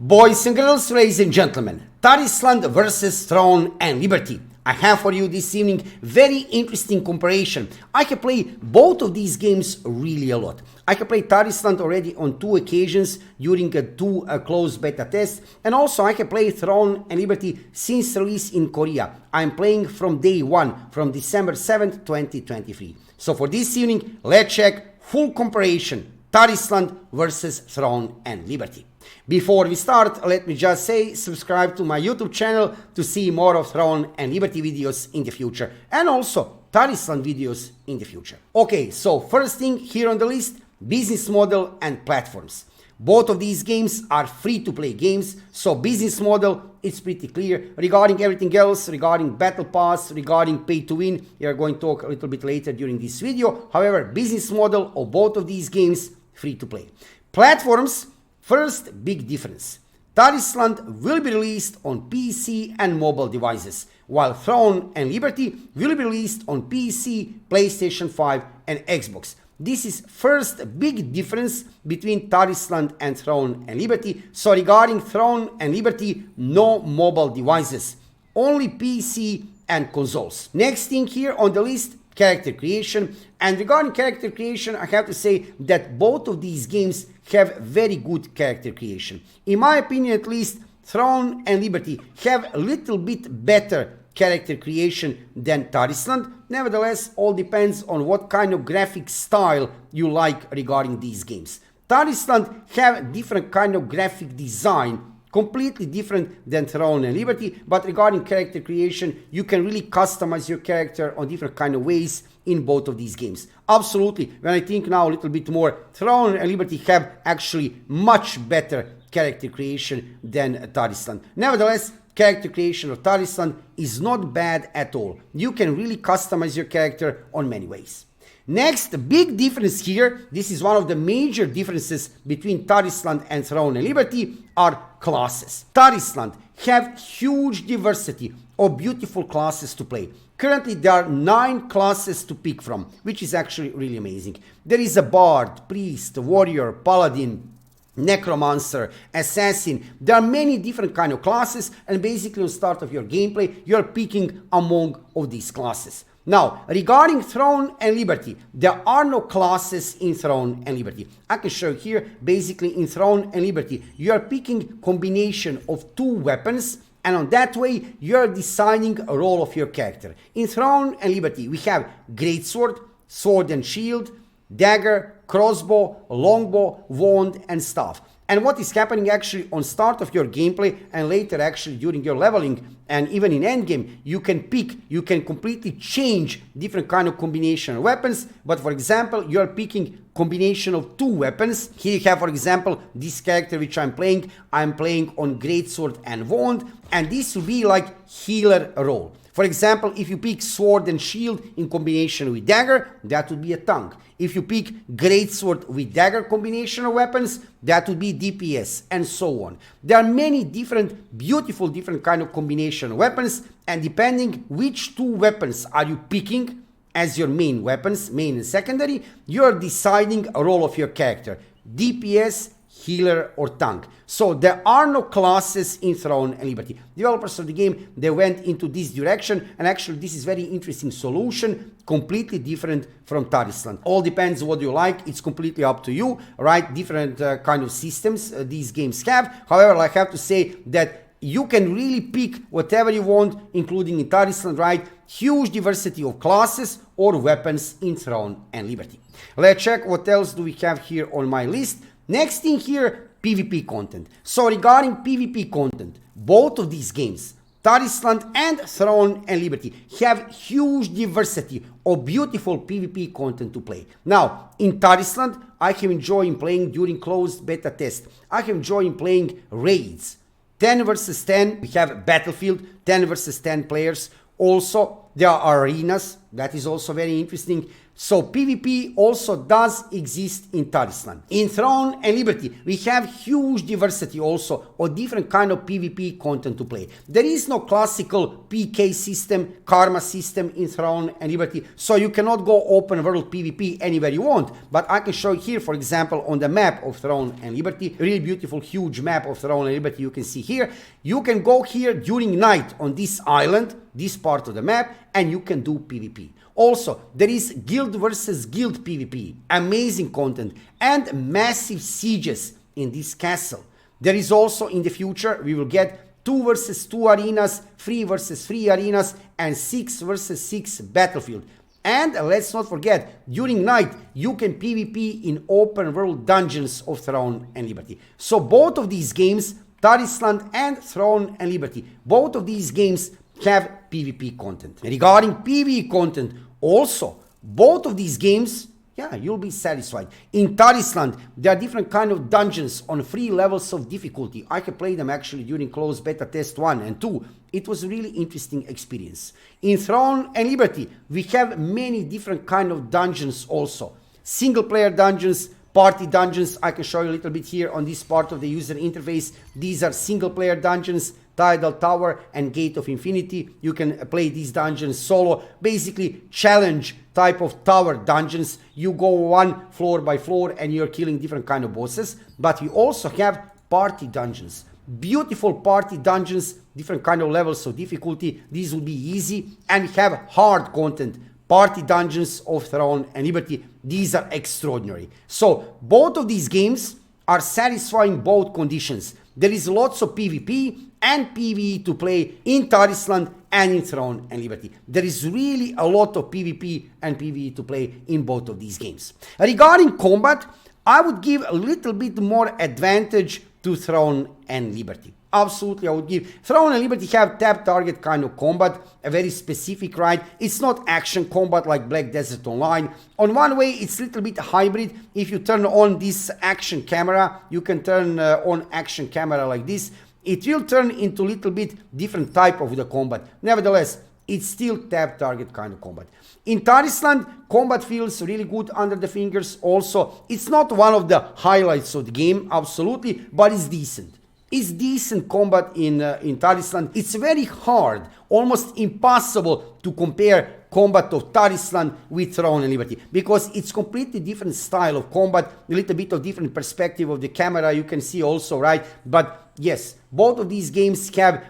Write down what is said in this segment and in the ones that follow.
Boys and girls, ladies and gentlemen, Tarisland versus Throne and Liberty. I have for you this evening very interesting comparison. I have played both of these games really a lot. I have played Tarisland already on 2 occasions during two closed beta tests, and also I have played Throne and Liberty since release in Korea. I am playing from day 1, from December 7th, 2023. So for this evening, let's check full comparison, Tarisland versus Throne and Liberty. Before we start, let me just say, subscribe to my YouTube channel to see more of Throne and Liberty videos in the future, and also Tarisland videos in the future. Okay, so first thing here on the list, business model and platforms. Both of these games are free-to-play games, so business model, it's pretty clear. Regarding everything else, regarding battle pass, regarding pay-to-win, we are going to talk a little bit later during this video. However, business model of both of these games, free-to-play. Platforms. First big difference, Tarisland will be released on PC and mobile devices, while Throne and Liberty will be released on PC, PlayStation 5 and Xbox. This is first big difference between Tarisland and Throne and Liberty. So regarding Throne and Liberty, no mobile devices, only PC and consoles. Next thing here on the list, character creation. And regarding character creation, I have to say that both of these games have very good character creation. In my opinion, at least, Throne and Liberty have a little bit better character creation than Tarisland. Nevertheless, all depends on what kind of graphic style you like regarding these games. Tarisland have different kind of graphic design, completely different than Throne and Liberty, but regarding character creation, you can really customize your character on different kind of ways in both of these games. Absolutely, when I think now a little bit more, Throne and Liberty have actually much better character creation than Tarisland. Nevertheless, character creation of Tarisland is not bad at all. You can really customize your character on many ways. Next, the big difference here, this is one of the major differences between Tarisland and Throne and Liberty, are classes. Tarisland have huge diversity of beautiful classes to play. Currently, there are 9 classes to pick from, which is actually really amazing. There is a Bard, Priest, Warrior, Paladin, Necromancer, Assassin. There are many different kind of classes, and basically on start of your gameplay, you're picking among of these classes. Now, regarding Throne and Liberty, there are no classes in Throne and Liberty. I can show you here, basically in Throne and Liberty, you are picking combination of 2 weapons, and on that way, you are deciding a role of your character. In Throne and Liberty, we have Greatsword, Sword and Shield, Dagger, Crossbow, Longbow, Wand, and Staff. And what is happening actually on start of your gameplay and later actually during your leveling and even in endgame, you can completely change different kind of combination of weapons. But for example, you are picking combination of 2 weapons. Here you have, for example, this character which I'm playing on Greatsword and Wand, and this will be like healer role. For example, if you pick Sword and Shield in combination with Dagger, that would be a tank. If you pick Greatsword with Dagger combination of weapons, that would be DPS, and so on. There are many different, beautiful different kind of combination of weapons, and depending which 2 weapons are you picking as your main weapons, main and secondary, you are deciding a role of your character, DPS, healer or tank. So there are no classes in Throne and Liberty. Developers of the game, they went into this direction, and actually this is very interesting solution, completely different from Tarisland. All depends what you like, it's completely up to you, right? Different kind of systems these games have. However, I have to say that you can really pick whatever you want, including in Tarisland, right? Huge diversity of classes or weapons in Throne and Liberty. Let's check what else do we have here on my list. Next thing here, PvP content. So regarding PvP content, both of these games, Tarisland and Throne and Liberty, have huge diversity of beautiful PvP content to play. Now, in Tarisland, I have enjoyed playing during closed beta test. I have enjoyed playing raids. 10 versus 10, we have Battlefield, 10 versus 10 players. Also, there are arenas, that is also very interesting. So PvP also does exist in Tarisland. In Throne and Liberty, we have huge diversity also of different kind of PvP content to play. There is no classical PK system, karma system in Throne and Liberty, so you cannot go open world PvP anywhere you want. But I can show you here, for example, on the map of Throne and Liberty, really beautiful, huge map of Throne and Liberty you can see here. You can go here during night on this island, this part of the map, and you can do PvP. Also, there is guild versus guild PvP, amazing content, and massive sieges in this castle. There is also, in the future, we will get 2 versus 2 arenas, 3 versus 3 arenas, and 6 versus 6 battlefield. And let's not forget, during night, you can PvP in open world dungeons of Throne and Liberty. So both of these games, Tarisland and Throne and Liberty, both of these games have PvP content. Regarding PvE content, also, both of these games, yeah, you'll be satisfied. In Tarisland, there are different kind of dungeons on 3 levels of difficulty. I can play them actually during closed beta test 1 and 2. It was a really interesting experience. In Throne and Liberty, we have many different kind of dungeons also. Single player dungeons, party dungeons. I can show you a little bit here on this part of the user interface. These are single player dungeons, Tidal Tower and Gate of Infinity. You can play these dungeons solo, basically challenge type of tower dungeons. You go one floor by floor and you're killing different kind of bosses. But we also have party dungeons, beautiful party dungeons, different kind of levels of difficulty. These will be easy, and we have hard content, party dungeons of Throne and Liberty. These are extraordinary. So both of these games are satisfying both conditions. There is lots of PvP and PvE to play in Tarisland and in Throne and Liberty. There is really a lot of PvP and PvE to play in both of these games. Regarding combat, I would give a little bit more advantage to Throne and Liberty. Absolutely, I would give. Throne and Liberty have tap target kind of combat, a very specific, right? It's not action combat like Black Desert Online. On one way, it's a little bit hybrid. If you turn on this action camera, you can turn on action camera like this. It will turn into a little bit different type of the combat. Nevertheless, it's still tap target kind of combat. In Tarisland, combat feels really good under the fingers also. It's not one of the highlights of the game, absolutely, but it's decent. It's decent combat in Tarisland. It's very hard, almost impossible to compare combat of Tarisland with Throne and Liberty, because it's completely different style of combat, a little bit of different perspective of the camera, you can see also, right? But yes, both of these games have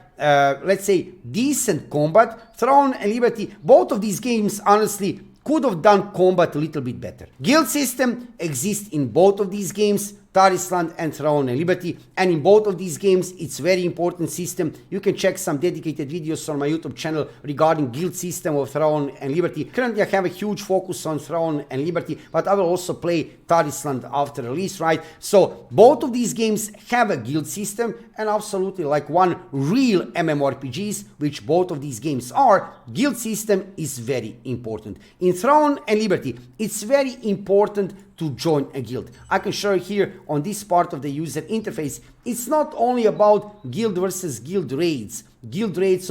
let's say decent combat. Throne and Liberty, both of these games honestly could have done combat a little bit better. Guild system exists in both of these games, Tarisland and Throne and Liberty, and in both of these games it's very important system. You can check some dedicated videos on my YouTube channel regarding guild system of Throne and Liberty. Currently I have a huge focus on Throne and Liberty, but I will also play Tarisland after release, right? So both of these games have a guild system, and absolutely like one real MMORPGs, which both of these games are, guild system is very important. In Throne and Liberty, it's very important to join a guild. I can show you here on this part of the user interface. It's not only about guild versus guild raids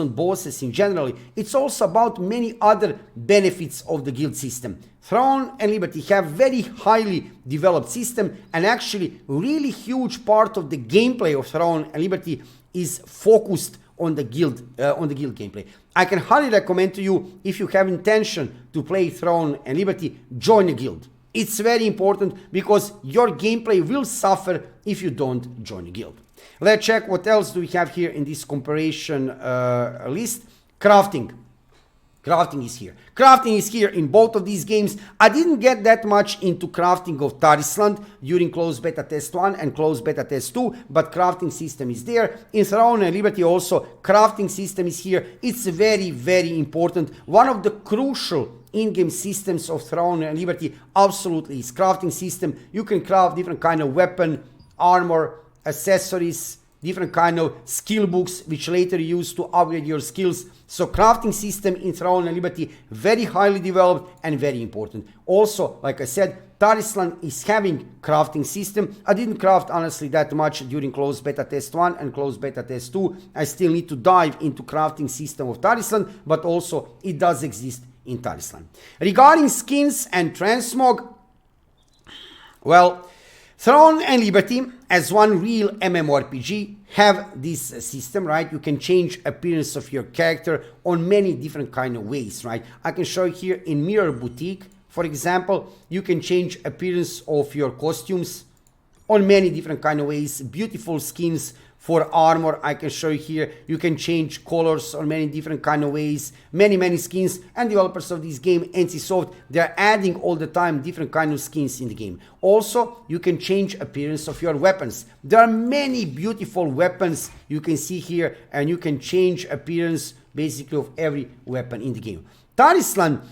on bosses in general. It's also about many other benefits of the guild system. Throne and Liberty have very highly developed system, and actually really huge part of the gameplay of Throne and Liberty is focused on the guild gameplay. I can highly recommend to you, if you have intention to play Throne and Liberty, join a guild. It's very important because your gameplay will suffer if you don't join a guild. Let's check what else do we have here in this comparison list. Crafting. Crafting is here. Crafting is here in both of these games. I didn't get that much into crafting of Tarisland during closed beta test 1 and closed beta test 2, but crafting system is there. In Throne and Liberty also, crafting system is here. It's very, very important. One of the crucial in-game systems of Throne and Liberty absolutely is crafting system. You can craft different kind of weapon, armor, accessories, different kind of skill books which later you use to upgrade your skills. So crafting system in Throne and Liberty, very highly developed and very important. Also, like I said, Tarisland is having crafting system. I didn't craft honestly that much during closed beta test 1 and closed beta test 2. I still need to dive into crafting system of Tarisland, but also it does exist in Tarisland. Regarding skins and transmog, well, Throne and Liberty, as one real MMORPG, have this system, right? You can change appearance of your character on many different kind of ways, right? I can show you here in Mirror Boutique, for example, you can change appearance of your costumes on many different kind of ways. Beautiful skins for armor, I can show you here. You can change colors on many different kind of ways. Many skins, and developers of this game, NCSoft, they're adding all the time different kind of skins in the game. Also, you can change appearance of your weapons. There are many beautiful weapons you can see here, and you can change appearance basically of every weapon in the game. Tarisland,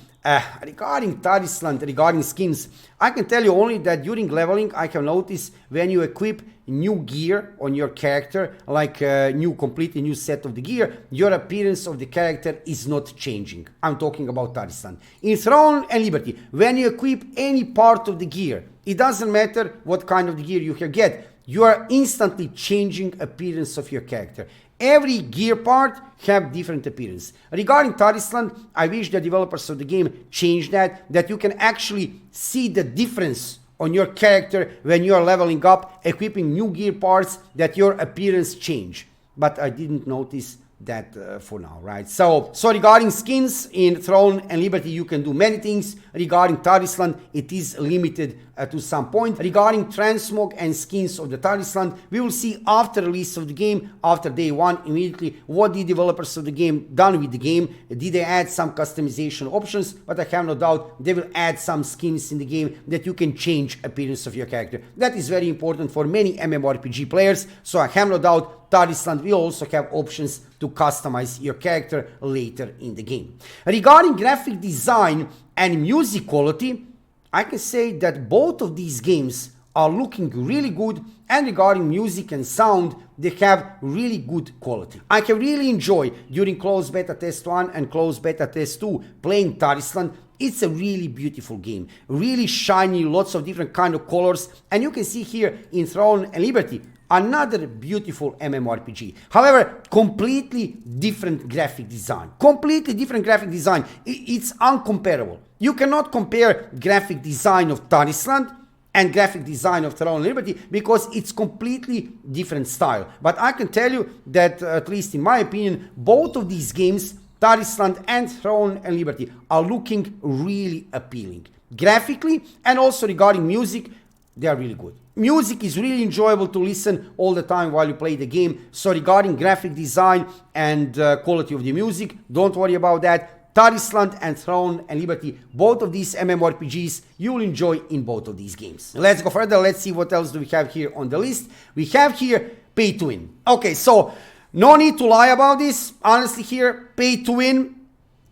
regarding skins, I can tell you only that during leveling, I have noticed when you equip new gear on your character, like completely new set of the gear, your appearance of the character is not changing. I'm talking about Tarisland. In Throne and Liberty, when you equip any part of the gear, it doesn't matter what kind of the gear you get, you are instantly changing appearance of your character. Every gear part have different appearance. Regarding Tarisland, I wish the developers of the game change that you can actually see the difference on your character when you are leveling up, equipping new gear parts, that your appearance change. But I didn't notice that for now, right? So regarding skins in Throne and Liberty, you can do many things. Regarding Tarisland, it is limited to some point. Regarding transmog and skins of the Tarisland, we will see after release of the game, after day 1 immediately, what the developers of the game done with the game. Did they add some customization options? But I have no doubt they will add some skins in the game that you can change appearance of your character. That is very important for many MMORPG players, so I have no doubt Tarisland will also have options to customize your character later in the game. Regarding graphic design and music quality, I can say that both of these games are looking really good, and regarding music and sound, they have really good quality. I can really enjoy during closed beta test 1 and closed beta test 2 playing Tarisland. It's a really beautiful game, really shiny, lots of different kind of colors, and you can see here in Throne and Liberty, another beautiful MMORPG. However, completely different graphic design. Completely different graphic design. It's uncomparable. You cannot compare graphic design of Tarisland and graphic design of Throne and Liberty because it's completely different style. But I can tell you that, at least in my opinion, both of these games, Tarisland and Throne and Liberty, are looking really appealing. Graphically, and also regarding music, they are really good. Music is really enjoyable to listen all the time while you play the game. So regarding graphic design and quality of the music, don't worry about that. Tarisland and Throne and Liberty, both of these MMORPGs, you will enjoy in both of these games. Let's go further. Let's see what else do we have here on the list. We have here pay to win. Okay, so no need to lie about this. Honestly here, pay to win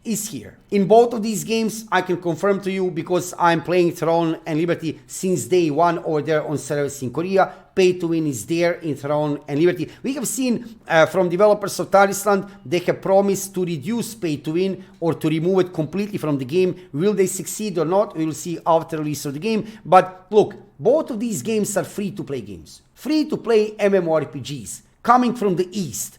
is here. In both of these games, I can confirm to you, because I'm playing Throne and Liberty since day 1 over there on servers in Korea. Pay to win is there in Throne and Liberty. We have seen from developers of Tarisland, they have promised to reduce pay to win or to remove it completely from the game. Will they succeed or not? We will see after release of the game. But look, both of these games are free to play games. Free to play MMORPGs coming from the East.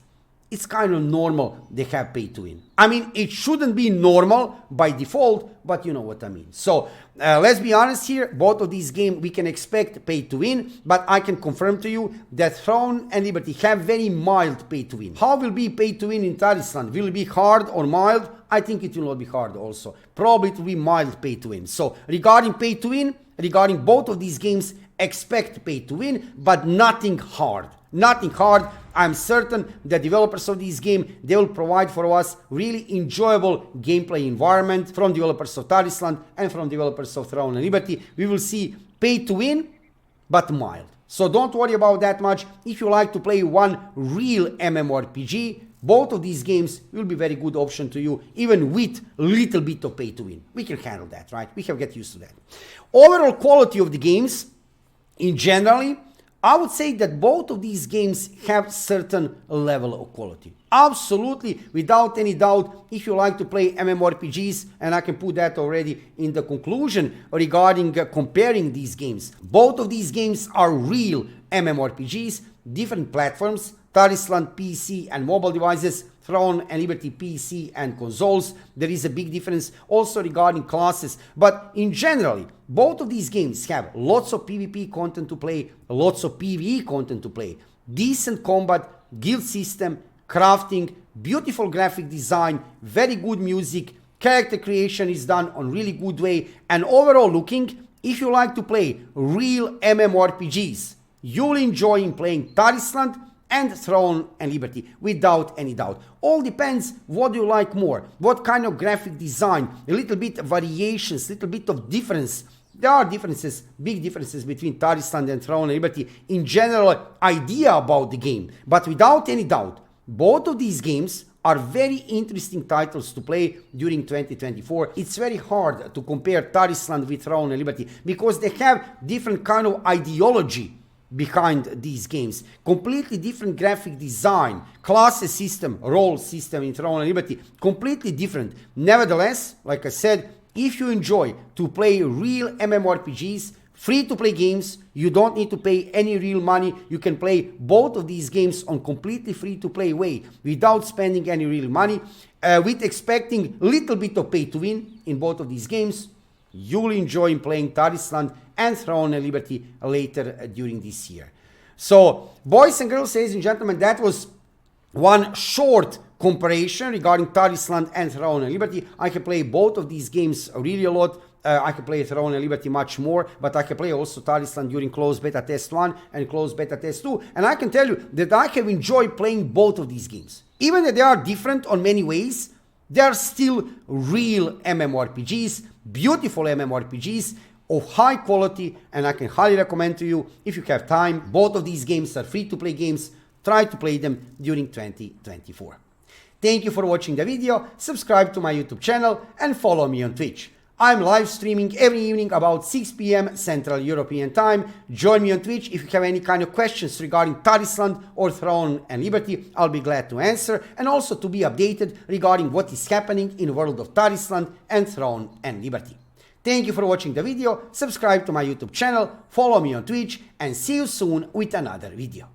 It's kind of normal they have pay to win. I mean, it shouldn't be normal by default, but you know what I mean. So let's be honest here, both of these games we can expect pay to win, but I can confirm to you that Throne and Liberty have very mild pay to win. How will be pay to win in Tarisland? Will it be hard or mild? I think it will not be hard also. Probably it will be mild pay to win. So regarding pay to win, regarding both of these games, expect pay to win, but nothing hard. Nothing hard. I'm certain the developers of this game, they will provide for us really enjoyable gameplay environment from developers of Tarisland and from developers of Throne and Liberty. We will see pay to win, but mild. So don't worry about that much. If you like to play one real MMORPG, both of these games will be very good option to you, even with a little bit of pay to win. We can handle that, right? We have get used to that. Overall quality of the games, in generally, I would say that both of these games have certain level of quality. Absolutely, without any doubt, if you like to play MMORPGs, and I can put that already in the conclusion regarding comparing these games. Both of these games are real MMORPGs, different platforms, Tarisland PC and mobile devices, Throne and Liberty PC and consoles. There is a big difference also regarding classes, but in general, both of these games have lots of PvP content to play, lots of PvE content to play, decent combat, guild system, crafting, beautiful graphic design, very good music, character creation is done on really good way, and overall looking, if you like to play real MMORPGs, you'll enjoy in playing Tarisland and Throne and Liberty, without any doubt. All depends what you like more, what kind of graphic design, a little bit of variations, a little bit of difference. There are differences, big differences between Tarisland and Throne and Liberty in general idea about the game, but without any doubt, both of these games are very interesting titles to play during 2024. It's very hard to compare Tarisland with Throne and Liberty because they have different kind of ideology behind these games, completely different graphic design, classes system, role system in Throne and Liberty, completely different. Nevertheless, like I said, if you enjoy to play real MMORPGs, free to play games, you don't need to pay any real money, you can play both of these games on completely free to play way without spending any real money, with expecting little bit of pay to win in both of these games, you'll enjoy playing Tarisland and Throne and Liberty later during this year. So, boys and girls, ladies and gentlemen, that was one short comparison regarding Tarisland and Throne and Liberty. I can play both of these games really a lot. I can play Throne and Liberty much more, but I can play also Tarisland during closed beta test 1 and closed beta test 2. And I can tell you that I have enjoyed playing both of these games. Even though they are different on many ways, they are still real MMORPGs, beautiful MMORPGs of high quality, and I can highly recommend to you, if you have time, both of these games are free to play games. Try to play them during 2024. Thank you for watching the video, subscribe to my YouTube channel and follow me on Twitch. I'm live streaming every evening about 6 p.m. Central European Time. Join me on Twitch if you have any kind of questions regarding Tarisland or Throne and Liberty. I'll be glad to answer, and also to be updated regarding what is happening in the world of Tarisland and Throne and Liberty. Thank you for watching the video, subscribe to my YouTube channel, follow me on Twitch, and see you soon with another video.